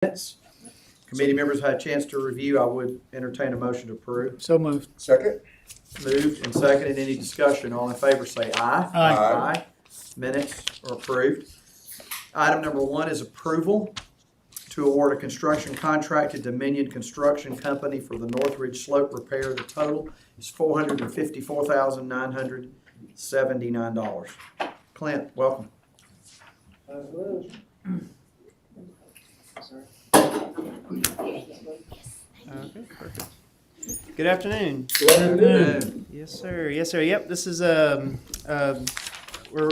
minutes. Committee members had a chance to review. I would entertain a motion to approve. So moved. Second. Moved and seconded. Any discussion? All in favor say aye. Aye. Minutes are approved. Item number 1 is approval to award a construction contract to Dominion Construction Company for the Northridge Slope repair. The total is $454,979. Clint, welcome. Okay, perfect. Good afternoon. Good afternoon. Yes, sir. Yes, sir. Yep, this is we're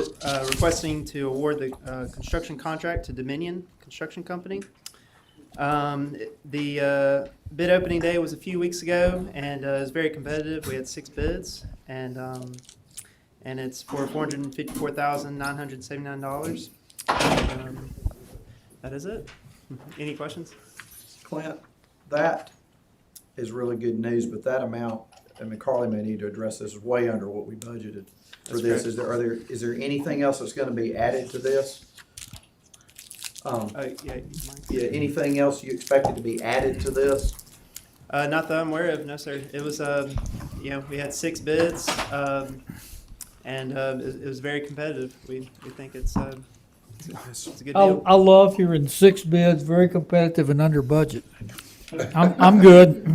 requesting to award the construction contract to Dominion Construction Company. The bid opening day was a few weeks ago, and it was very competitive. We had 6 bids, and it's for $454,979. That is it. Any questions? Clint, that is really good news, but that amount, I mean, Carly may need to address this, is way under what we budgeted for That's this. correct. Is there anything else that's gonna be added to this? Yeah, Yeah, anything else you expected to be added to this? not that I'm aware of, no, sir. It was, we had 6 bids, and it was very competitive. We think it's a good deal. I love hearing 6 bids, very competitive and under budget. I'm good.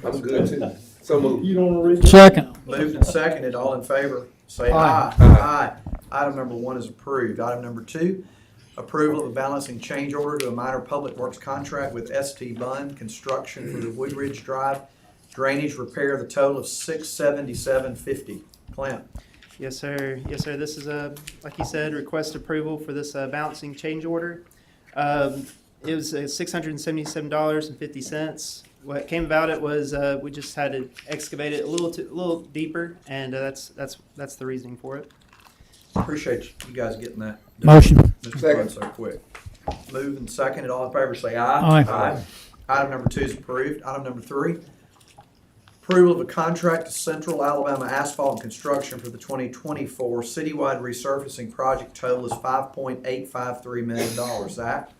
I'm good too. So moved. Second. Moved and seconded, all in favor, say Aye. aye. Aye. Item number 1 is approved. Item number 2, approval of a balancing change order to a minor public works contract with ST Bunn Construction for the Woodridge Drive drainage repair. The total of $677.50. Clint. Yes, sir. Yes, sir. This is like you said, request approval for this balancing change order. It was $677.50. What came about it was we just had to excavate it a little deeper, and that's the reasoning for it. Appreciate you guys getting that done. Motion. Mr. Second. Bunn, so quick. Move and seconded, all in favor say aye. Aye. Item number 2 is approved. Item number 3, approval of a contract to Central Alabama Asphalt and Construction for the 2024 citywide resurfacing project. Total is $5.853 million. Zach?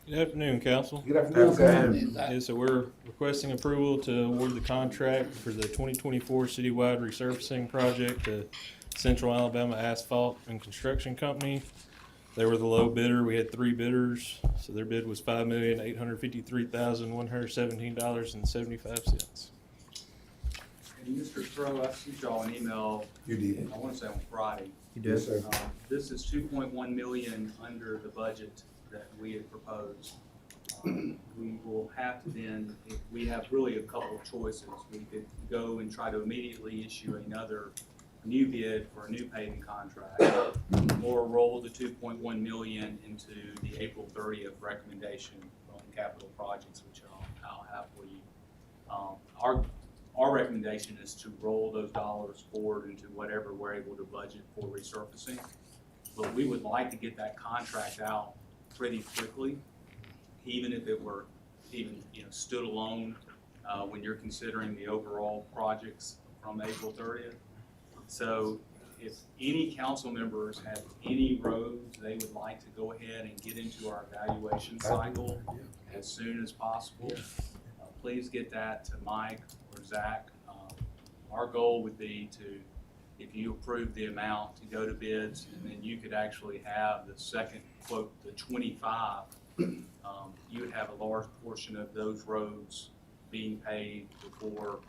Good afternoon, Council. Good afternoon, Sam. Yes, so we're requesting approval to award the contract for the 2024 citywide resurfacing project to Central Alabama Asphalt and Construction Company. They were the low bidder. We had 3 bidders, so their bid was $5,853,117.75. And Mr. Stroh, I sent y'all an email, You did. I want to say on Friday. You Yes, did? sir. This is 2.1 million under the budget that we had proposed. We will have to then, if we have really a couple of choices. We could go and try to immediately issue another new bid for a new paving contract, or roll the 2.1 million into the April 30th recommendation on capital projects, which I'll have for you. Our recommendation is to roll those dollars forward into whatever we're able to budget for resurfacing. But we would like to get that contract out pretty quickly, even if it were stood alone when you're considering the overall projects from April 30th. So if any council members have any roads they would like to go ahead and get into our evaluation cycle as soon as possible, please get that to Mike or Zach. Our goal would be to, if you approve the amount, to go to bids, and then you could actually have the second quote, the 25. You would have a large portion of those roads being paid before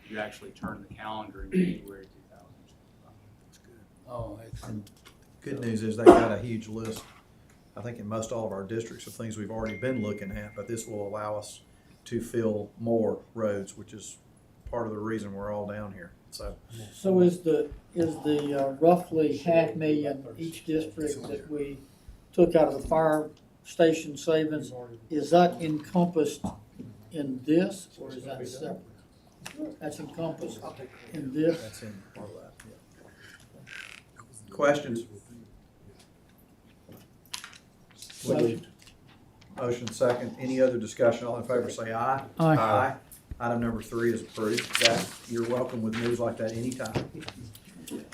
you actually turn the calendar in January 2025. Oh, excellent. Good news is they got a huge list, I think in most all of our districts, of things we've already been looking at, but this will allow us to fill more roads, which is part of the reason we're all down here. So So is the roughly $500,000 each district that we took out of the fire station savings, is that encompassed in this, or is that separate? That's encompassed in this? that's in part of that, yeah. Questions? Motion second. Any other discussion? All in favor say aye. Aye. Item number 3 is approved. Zach, you're welcome with news like that anytime.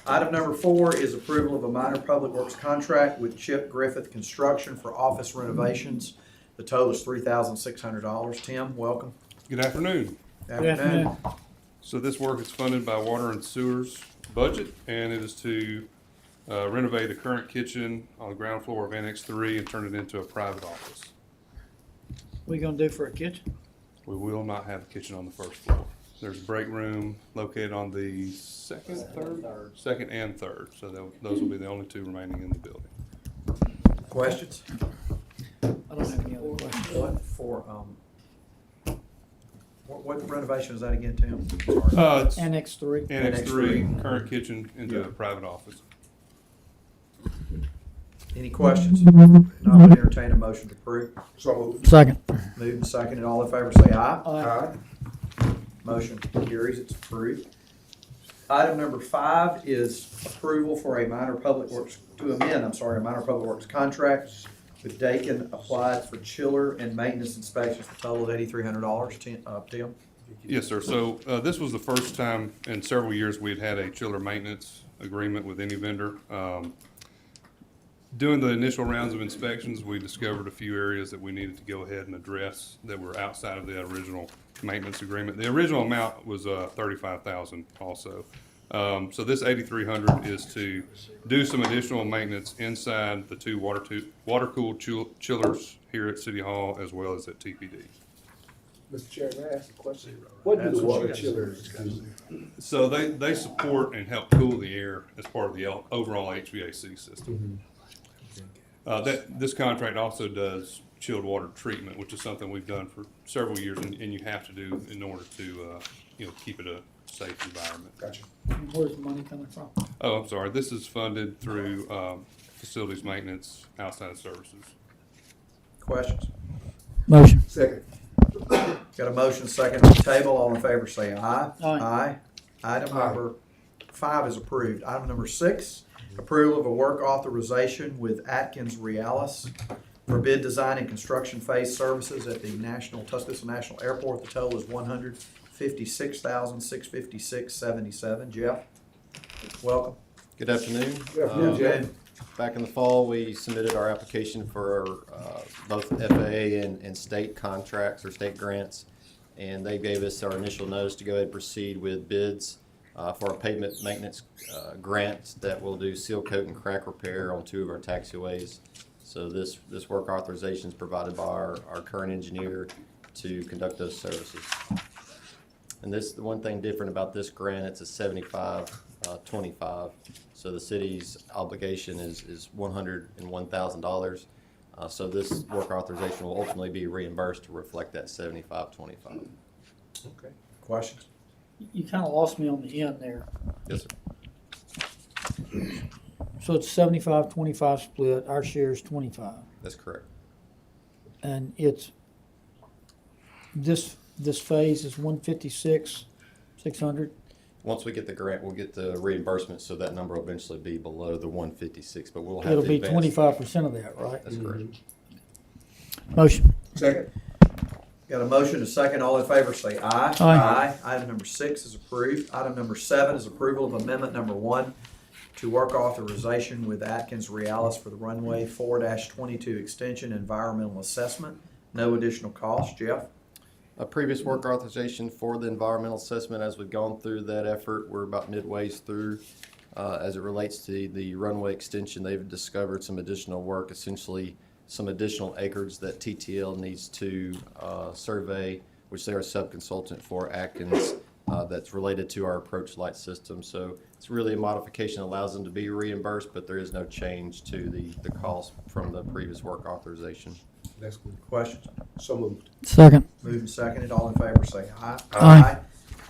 Item number 4 is approval of a minor public works contract with Chip Griffith Construction for office renovations. The total is $3,600. Tim, welcome. Good afternoon. afternoon. So this work is funded by Water and Sewers budget, and it is to renovate the current kitchen on the ground floor of Annex 3 and turn it into a private office. What you gonna do for a kitchen? We will not have a kitchen on the first floor. There's a break room located on the second and third. So those will be the only two remaining in the building. Questions? I don't have any other questions. What for, what renovation is that again, Tim? Sorry. It's Annex 3. Annex 3, current kitchen into a private office. Any questions? Not going to entertain a motion to approve. So moved. Second. Moved and seconded. All in favor say aye. Aye. Motion carries. It's approved. Item number 5 is approval for a minor public works, to amend, a minor public works contract with Dakin Applied for chiller and maintenance inspections for a total of $8,300. Tim? Yes, sir. So this was the first time in several years we had a chiller maintenance agreement with any vendor. Doing the initial rounds of inspections, we discovered a few areas that we needed to go ahead and address that were outside of the original maintenance agreement. The original amount was $35,000 also. So this $8,300 is to do some additional maintenance inside the two water-cooled chillers here at City Hall as well as at TPD. Mr. Chair, may I ask a question? What do the water chillers do? So they support and help cool the air as part of the overall HVAC system. This contract also does chilled water treatment, which is something we've done for several years, and you have to do in order to keep it a safe environment. Gotcha. And where's the money coming from? Oh, I'm sorry. This is funded through facilities maintenance, outside services. Questions? Motion. Second. Got a motion second on the table. All in favor say aye. Aye. Item number 5 is approved. Item number 6, approval of a work authorization with Atkins Realis for bid design and construction phase services at the Tuscaloosa National Airport. The total is $156,656.77. Jeff, welcome. Good afternoon. Good afternoon, Jeff. Back in the fall, we submitted our application for both FAA and state contracts or state grants, and they gave us our initial notice to go ahead and proceed with bids for a pavement maintenance grant that will do seal coat and crack repair on 2 of our taxiways. So this work authorization is provided by our current engineer to conduct those services. And the one thing different about this grant, it's a 75-25. So the city's obligation is $101,000. So this work authorization will ultimately be reimbursed to reflect that 75-25. Okay. Questions? You kind of lost me on the end there. Yes, sir. So it's 75-25 split, our share is 25. That's correct. And it's, this phase is 156,600. Once we get the grant, we'll get the reimbursement, so that number will eventually be below the 156, but we'll have It'll to be advance. 25% of that, right? That's correct. Motion. Second. Got a motion and a second. All in favor say aye. Aye. Item number 6 is approved. Item number 7 is approval of amendment number 1 to work authorization with Atkins Realis for the runway 4-22 extension environmental assessment. No additional cost. Jeff? A previous work authorization for the environmental assessment, as we've gone through that effort, we're about midways through. As it relates to the runway extension, they've discovered some additional work, essentially some additional acreage that TTL needs to survey, which they're a subconsultant for Atkins, that's related to our approach light system. So it's really a modification that allows them to be reimbursed, but there is no change to the cost from the previous work authorization. That's good. Questions? So moved. Second. Moved and seconded. All in favor say aye. Aye.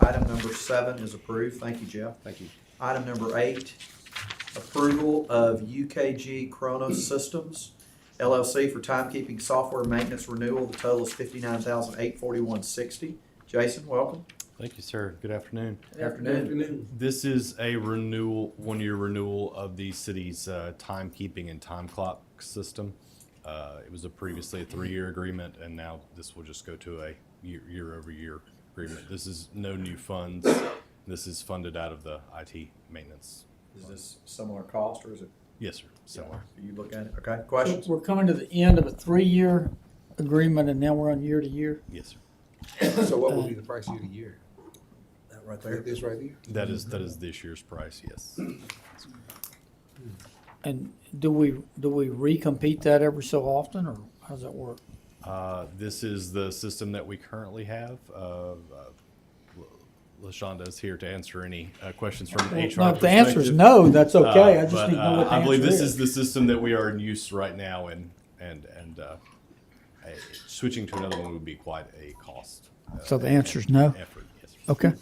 Item number 7 is approved. Thank you, Jeff. Thank you. Item number 8, approval of UKG Chronos Systems LLC for timekeeping software maintenance renewal. The total is $59,841.60. Jason, welcome. Thank you, sir. Good afternoon. Afternoon. This is a renewal, one-year renewal of the city's timekeeping and time clock system. It was previously a 3-year agreement, and now this will just go to a year-over-year agreement. This is no new funds. This is funded out of the IT maintenance. Is this similar cost or is it? Yes, sir. Similar. You look at it. Okay. Questions? So we're coming to the end of a 3-year agreement and now we're on year to year? Yes, sir. So what would be the price year to year? That right there. This right here? That is this year's price, yes. And do we recompete that every so often, or how does that work? This is the system that we currently have. LaShonda is here to answer any questions from an HR Well, if the answer is perspective. no, that's okay. I just But, need to know what the I believe answer this is. is the system that we are in use right now, and switching to another one would be quite a cost. So the answer is no? Effort, yes, sir. Okay.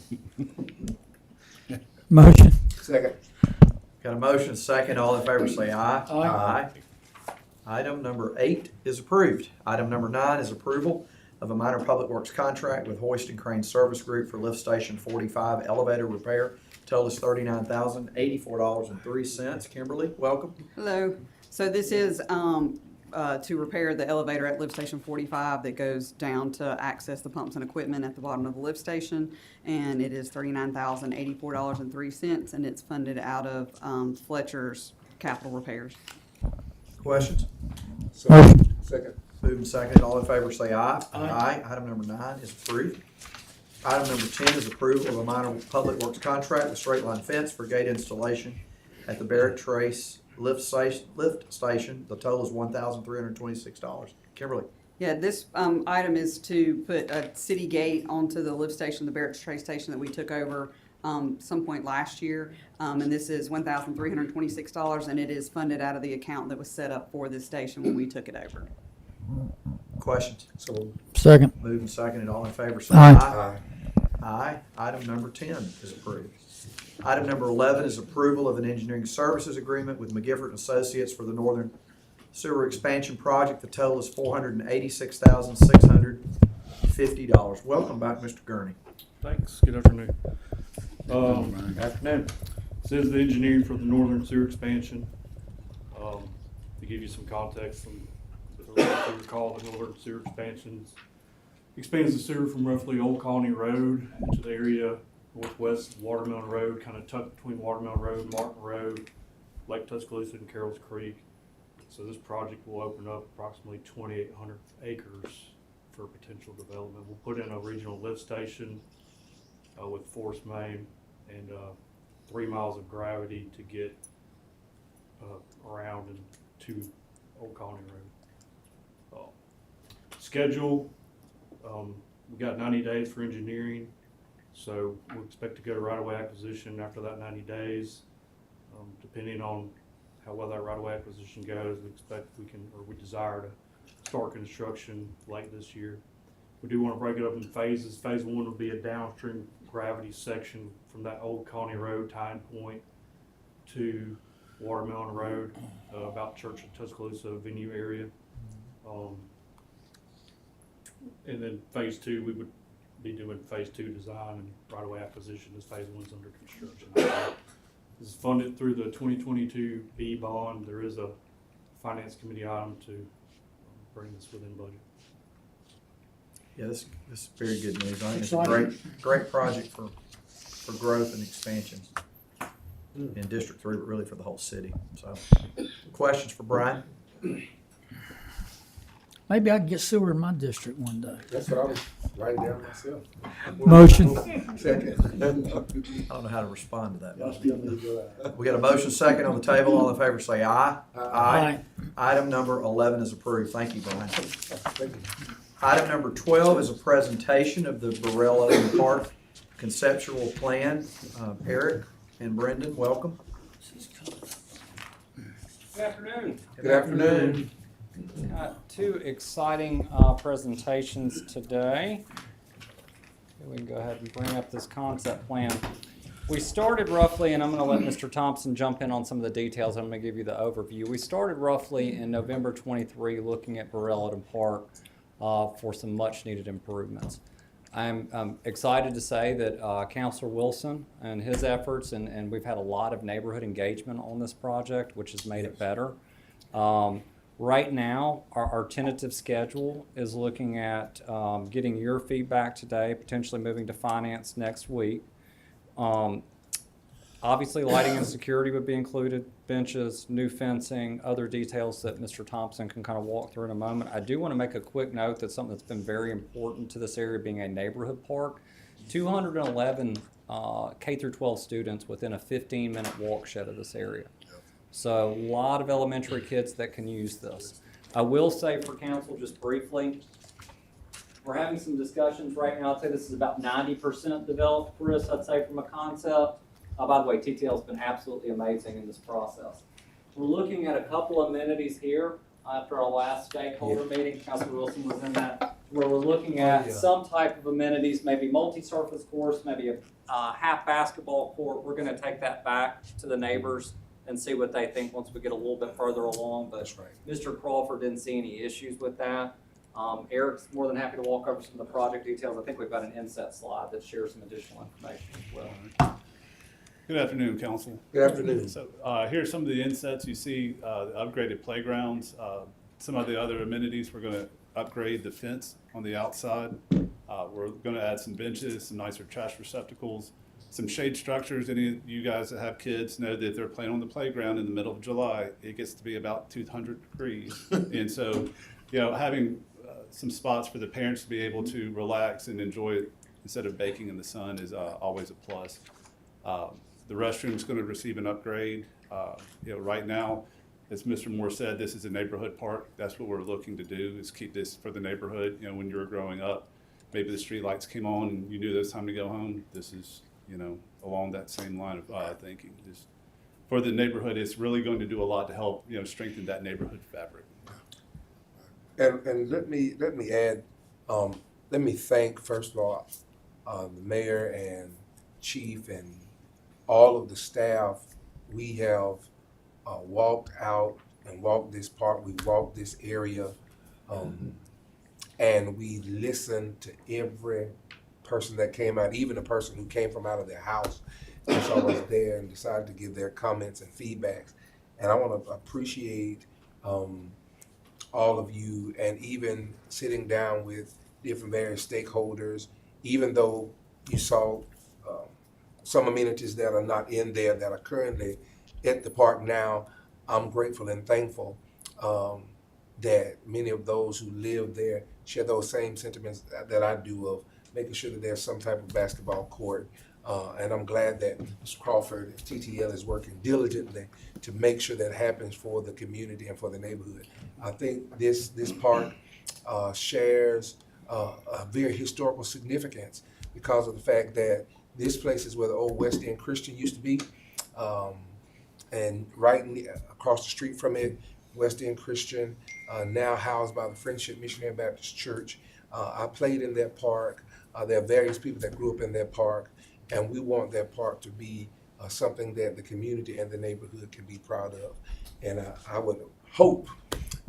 Motion. Second. Got a motion, second, all in favor say aye. Aye. Item number 8 is approved. Item number 9 is approval of a minor public works contract with Hoist and Crane Service Group for Lift Station 45 elevator repair. Total is $39,084.03. Kimberly, welcome. Hello. So this is to repair the elevator at lift station 45 that goes down to access the pumps and equipment at the bottom of the lift station. And it is $39,084.03, and it's funded out of Fletcher's capital repairs. Questions? Second. Moving second, all in favor say aye. Aye. Item number 9 is approved. Item number 10 is approval of a minor public works contract with Straight Line Fence for gate installation at the Barrett Trace lift station. The total is $1,326. Kimberly. Yeah, this item is to put a city gate onto the lift station, the Barrett's Trace Station that we took over some point last year. And this is $1,326, and it is funded out of the account that was set up for this station when we took it over. Questions? So Second. Moving second, and all in favor say Aye. aye. Aye. Item number 10 is approved. Item number 11 is approval of an engineering services agreement with McGiffert Associates for the Northern Sewer Expansion Project. The total is $486,650. Welcome back, Mr. Gurney. Thanks. Good afternoon. Afternoon. This is the engineering for the northern sewer expansion. To give you some context, what we call the northern sewer expansions, expands the sewer from roughly Old Colony Road into the area northwest of Watermelon Road, kind of tucked between Watermelon Road, Martin Road, Lake Tuscaloosa, and Carroll's Creek. So this project will open up approximately 2,800 acres for potential development. We'll put in a regional lift station with force main and 3 miles of gravity to get around and to Old Colony Road. Schedule, we got 90 days for engineering, so we expect to go to right-of-way acquisition after that 90 days. Depending on how well that right-of-way acquisition goes, we desire to start construction late this year. We do want to break it up in phases. Phase 1 will be a downstream gravity section from that Old Colony Road tying point to Watermelon Road, about Church of Tuscaloosa venue area. And then phase 2, we would be doing phase 2 design and right-of-way acquisition as phase 1's under construction. This is funded through the 2022 B bond. There is a finance committee item to bring this within budget. Yeah, this is very good news. I think it's a great project for growth and expansion in District 3, but really for the whole city. So, questions for Brian? Maybe I can get sewer in my district one day. that's what I was writing down myself. Motion. Second. I don't know how to respond to that. Y'all still need to go out. We got a motion second on the table. All in favor say aye. Aye. Item number 11 is approved. Thank you, Brian. Thank you. Item number 12 is a presentation of the Burrell Park conceptual plan. Eric and Brendan, welcome. Good afternoon. Good afternoon. Got 2 exciting presentations today. We can go ahead and bring up this concept plan. We started roughly, and I'm going to let Mr. Thompson jump in on some of the details. I'm going to give you the overview. We started roughly in November 23 looking at Burrell Park for some much needed improvements. I'm excited to say that Councilor Wilson and his efforts, and we've had a lot of neighborhood engagement on this project, which has made it better. Right now, our tentative schedule is looking at getting your feedback today, potentially moving to finance next week, Obviously, lighting and security would be included, benches, new fencing, other details that Mr. Thompson can kind of walk through in a moment. I do want to make a quick note that something that's been very important to this area being a neighborhood park. 211 K through 12 students within a 15-minute walk shed of this area. So a lot of elementary kids that can use this. I will say for council, just briefly, we're having some discussions right now. I'd say this is about 90% developed, Chris, I'd say from a concept. By the way, TTL's been absolutely amazing in this process. We're looking at a couple amenities here after our last stakeholder meeting. Councilor Wilson was in that, where we're looking at some type of amenities, maybe multi-surface course, maybe a half basketball court. We're going to take that back to the neighbors and see what they think once we get a little bit further along. But That's right. Mr. Crawford didn't see any issues with that. Eric's more than happy to walk over some of the project details. I think we've got an inset slide that shares some additional information as well. Good afternoon, Council. Good afternoon. So here's some of the insets. You see the upgraded playgrounds. Some of the other amenities, we're going to upgrade the fence on the outside. We're going to add some benches, some nicer trash receptacles, some shade structures. Any of you guys that have kids know that if they're playing on the playground in the middle of July, it gets to be about 200 degrees. And so, you know, having some spots for the parents to be able to relax and enjoy it instead of baking in the sun is always a plus. The restroom is going to receive an upgrade. You know, right now, as Mr. Moore said, this is a neighborhood park. That's what we're looking to do, is keep this for the neighborhood. You know, when you were growing up, maybe the street lights came on and you knew it was time to go home. This is, you know, along that same line of thinking. Just for the neighborhood, it's really going to do a lot to help, you know, strengthen that neighborhood fabric. And let me add, let me thank, first of all, the mayor and chief and all of the staff. We have walked out and walked this park, we walked this area, and we listened to every person that came out, even the person who came from out of their house and saw us there and decided to give their comments and feedbacks. And I want to appreciate all of you, and even sitting down with different various stakeholders, even though you saw some amenities that are not in there that are currently at the park now. I'm grateful and thankful that many of those who live there share those same sentiments that I do of making sure that there's some type of basketball court. And I'm glad that Mr. Crawford and TTL is working diligently to make sure that happens for the community and for the neighborhood. I think this park shares a very historical significance because of the fact that this place is where the old West End Christian used to be. And right across the street from it, West End Christian, now housed by the Friendship Missionary Baptist Church. I played in that park. There are various people that grew up in that park, and we want that park to be something that the community and the neighborhood can be proud of. And I would hope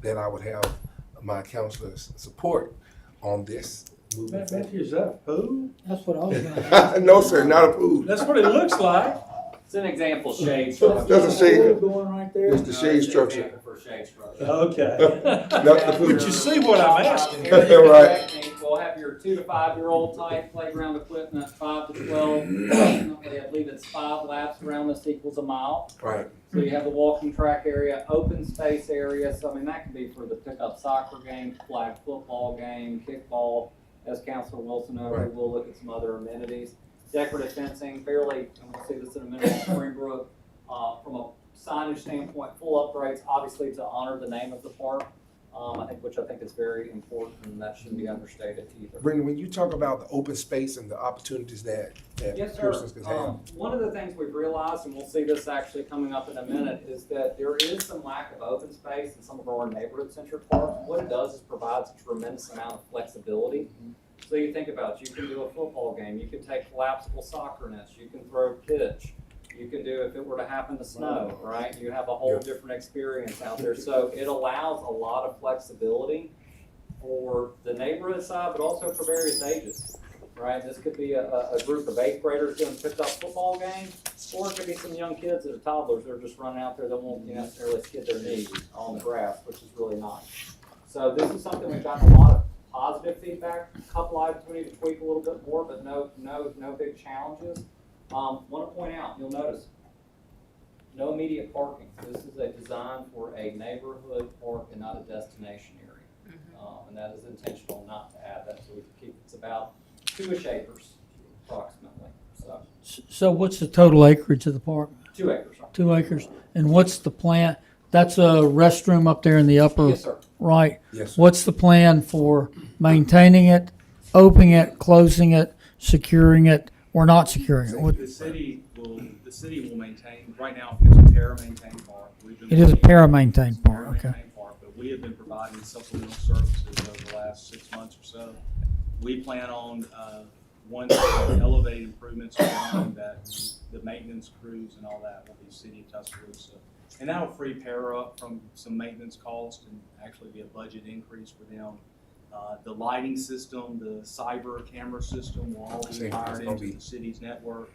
that I would have my councilors' support on this movement. Matthew, is that a pool? That's what I was gonna ask. No, sir, not a pool. That's what it looks like. It's an example shade That's structure. a shade. Going right there? It's the shade structure. Example for shade structure. Okay. Not the pool. But you see what I'm asking? Right. We'll have your 2 to 5 year old type playground equipment, 5 to 12. I believe it's 5 laps around this equals a mile. Right. So you have the walking track area, open space area. So I mean that can be for the pickup soccer game, flag football game, kickball. As Councilor Wilson noted, Right. we'll look at some other amenities. Decorative fencing, fairly, and we'll see this in a minute, Springbrook. From a signage standpoint, full upgrades, obviously to honor the name of the park. Which I think is very important, and that shouldn't be understated either. Brendan, when you talk about the open space and the opportunities that Yes, sir. persons can have. One of the things we've realized, and we'll see this actually coming up in a minute, is that there is some lack of open space in some of our neighborhood-centered parks. What it does is provides a tremendous amount of flexibility. So you think about it, you can do a football game, you can take collapsible soccer nets, you can throw pitch, you can do if it were to happen to snow, right? You have a whole different experience out there. So it allows a lot of flexibility for the neighborhood side, but also for various ages, right? This could be a group of 8th graders doing picked-up football game, or it could be some young kids that are toddlers that are just running out there that won't necessarily skid their knees on the grass, which is really nice. So this is something we've gotten a lot of positive feedback. A couple items we need to tweak a little bit more, but no big challenges. Want to point out, you'll notice No immediate parking. This is a design for a neighborhood park and not a destination area. And that is intentional not to add that, so we can keep, it's about 2-ish acres approximately, so, So what's the total acreage of the park? 2 acres. 2 acres. And what's the plan? That's a restroom up there in the upper Yes, sir. right. Yes, sir. What's the plan for maintaining it, opening it, closing it, securing it, or not securing it? What- The city will maintain, right now, it's a para-maintained park. It is a para-maintained park, okay. Para-maintained park, but we have been providing supplemental services over the last 6 months or so. We plan on, once the elevated improvements are done, that the maintenance crews and all that will be City of Tuscaloosa. And that'll free para up from some maintenance costs and actually be a budget increase for them. The lighting system, the cyber camera system will all be wired into the city's network.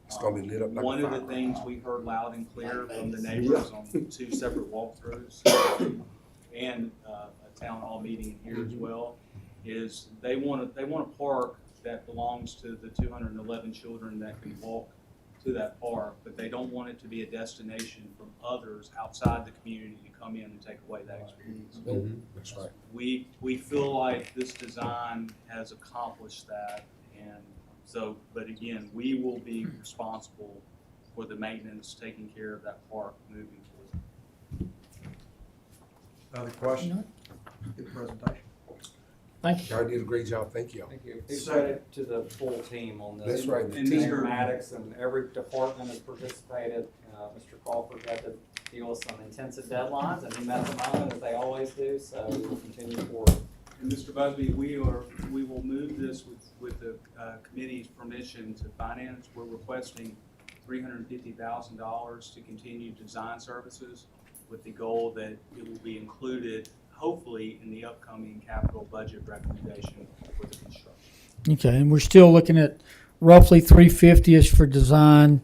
It's gonna be lit up like a One of the firework. things we heard loud and clear from the neighbors on 2 separate walkthroughs and a town hall meeting here as well, is they want a park that belongs to the 211 children that can walk to that park, but they don't want it to be a destination from others outside the community to come in and take away that experience. That's right. We feel like this design has accomplished that, and so, but again, we will be responsible for the maintenance, taking care of that park moving forward. Other questions? Good presentation. Thank you. Y'all did a great job. Thank you. Thank you. Big So- credit to the full team on this. That's right. And Mr. Maddox and every department has participated. Mr. Crawford had to deal with some intensive deadlines, and he met the moment as they always do, so we will continue forward. And Mr. Busby, we will move this with the committee's permission to finance. We're requesting $350,000 to continue design services with the goal that it will be included, hopefully, in the upcoming capital budget recommendation for the construction. Okay, and we're still looking at roughly 350-ish for design,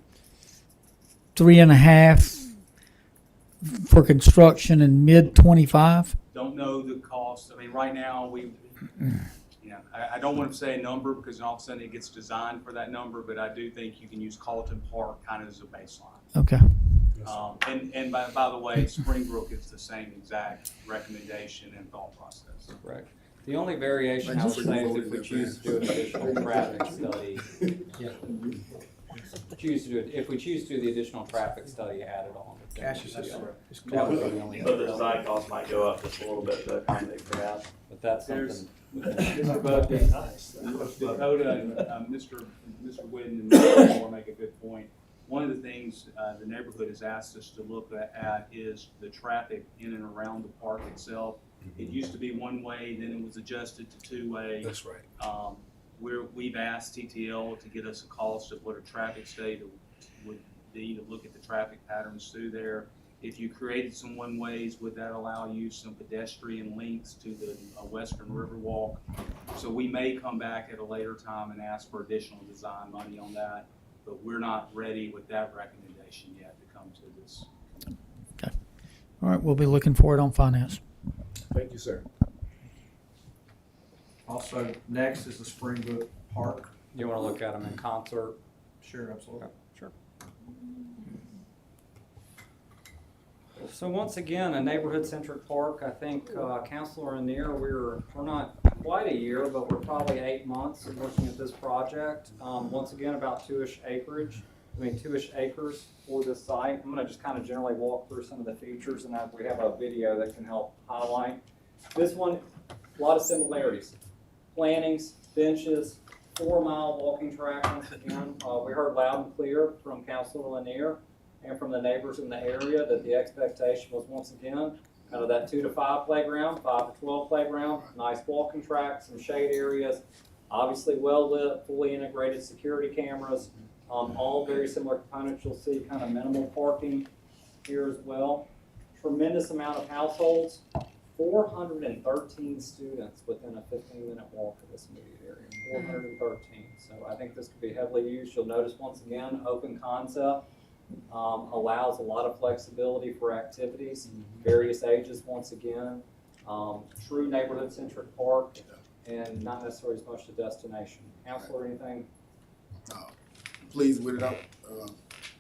3.5 for construction, and mid-25. Don't know the cost. I mean, right now, I don't want to say a number because all of a sudden it gets designed for that number, but I do think you can use Colleton Park kind of as a baseline. Okay. And by the way, Springbrook is the same exact recommendation and thought process. Correct. The only variation I would say is if we choose to do an additional traffic study. If we choose to do the additional traffic study added on. Cash is That close. would be the only. But the design cost might go up just a little bit to accommodate for that. But that's There's- something. Mr. Bugby, Dakota and Mr. Whitten and Mr. Moore make a good point. One of the things the neighborhood has asked us to look at is the traffic in and around the park itself. It used to be one way, then it was adjusted to 2-way. That's right. We've asked TTL to get us a cost of what a traffic study would be to look at the traffic patterns through there. If you created some one-ways, would that allow you some pedestrian links to the Western Riverwalk? So we may come back at a later time and ask for additional design money on that, but we're not ready with that recommendation yet to come to this. Okay. All right, we'll be looking for it on finance. Thank you, sir. Also, next is the Springbrook Park. You want to look at them in concert? Sure, absolutely. Sure. So once again, a neighborhood-centric park. I think Councilor Anir, we're not quite a year, but we're probably 8 months of looking at this project. Once again, about 2-ish acres for this site. I'm going to just kind of generally walk through some of the features, and we have a video that can help highlight. This one, a lot of similarities. Plantings, benches, 4-mile walking track. Once again, we heard loud and clear from Councilor Lanier and from the neighbors in the area that the expectation was once again kind of that 2 to 5 playground, 5 to 12 playground, nice walking track, some shade areas, obviously well lit, fully integrated security cameras, all very similar components. You'll see kind of minimal parking here as well. Tremendous amount of households. 413 students within a 15-minute walk of this immediate area. 413. So I think this could be heavily used. You'll notice once again, open concept allows a lot of flexibility for activities, various ages once again. True neighborhood-centric park and not necessarily as much a destination. Councilor, anything? Pleased with it.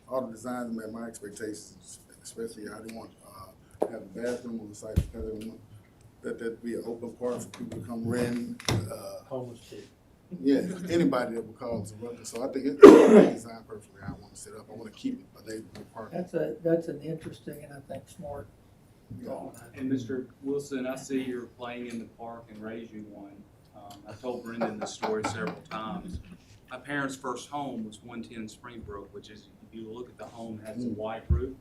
all the designs met my expectations, especially I didn't want to have a bathroom on the site because I didn't want that be an open park for people to come rent. Homeless kid. Yeah, anybody that would cause a ruckus. So I think it's designed perfectly. I want to set up. I want to keep it a neighborhood park. That's an interesting and I think smart thought. And Mr. Wilson, I see you're playing in the park and raised you one. I told Brendan this story several times. My parents' first home was 110 Springbrook, which is, if you look at the home, it has a white roof.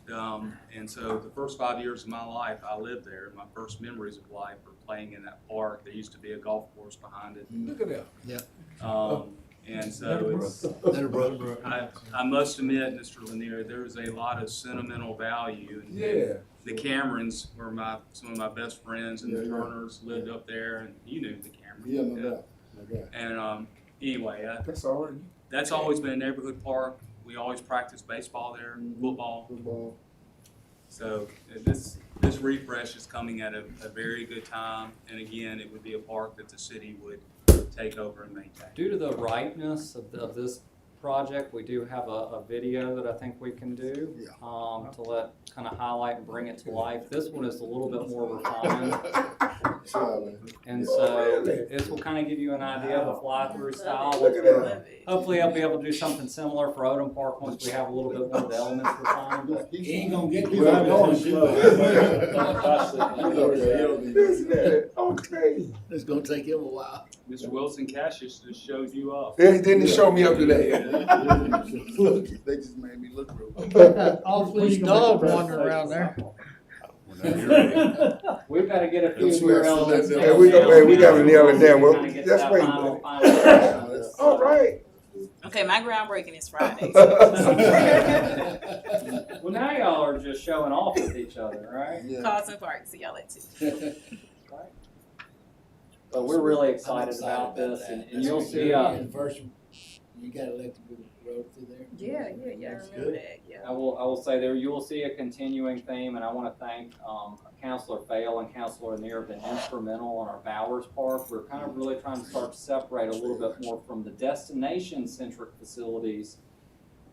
And so the first 5 years of my life, I lived there. My first memories of life were playing in that park. There used to be a golf course behind it. Look at that. And so it's, I must admit, Mr. Lanier, there is a lot of sentimental value. And the Camerons were some of my best friends, and the Turners lived up there, and you knew the Camerons. Yeah, no doubt. And anyway, That's all right. that's always been a neighborhood park. We always practice baseball there, football. Football. So this refresh is coming at a very good time. And again, it would be a park that the city would take over and maintain. Due to the rightness of this project, we do have a video that I think we can do to let kind of highlight and bring it to life. This one is a little bit more refined. And so this will kind of give you an idea of a fly-through style. Hopefully I'll be able to do something similar for Odom Park once we have a little bit more of the elements refined. But He ain't gonna get you. Okay. It's gonna take him a while. Mr. Wilson Cassius just showed you off. They didn't show me up today. Look, they just made me look real good. Off-leash dog wandering around there. We've got to get a few That's more right. elements. Hey, we gotta nail it down. Well, Kinda get to that's that wait. final All right. Okay, my groundbreaking is Friday. Well, now y'all are just showing off with each other, right? Causing Park, see y'all at 2. But we're really excited about this, and you'll see. You got electric road through there? Yeah, I remember that, yeah. I will say there, you will see a continuing theme, and I want to thank Councilor Fail and Councilor Neer have been instrumental on our Bowers Park. We're kind of really trying to start to separate a little bit more from the destination-centric facilities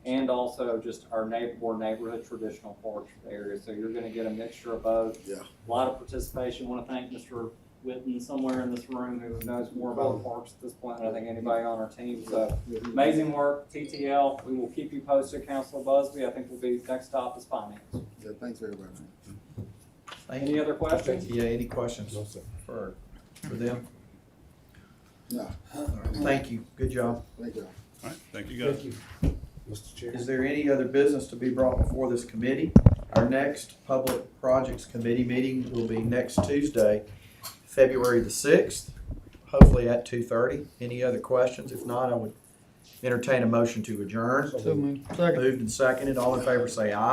and also just our more neighborhood traditional parks areas. So you're going to get a mixture of both. Yeah. A lot of participation. I want to thank Mr. Witten somewhere in this room who knows more about parks at this point than I think anybody on our team. So amazing work, TTL. We will keep you posted, Councilor Busby. I think we'll be next stop is finance. Yeah, thanks very much. Any other questions? Yeah, any questions for them? No. Thank you, good job. Thank you. All right, thank you guys. Mr. Chair. Is there any other business to be brought before this committee? Our next Public Projects Committee meeting will be next Tuesday, February the 6th, hopefully at 2:30. Any other questions? If not, I would entertain a motion to adjourn. So moved. Second. Moved and seconded. All in favor say aye.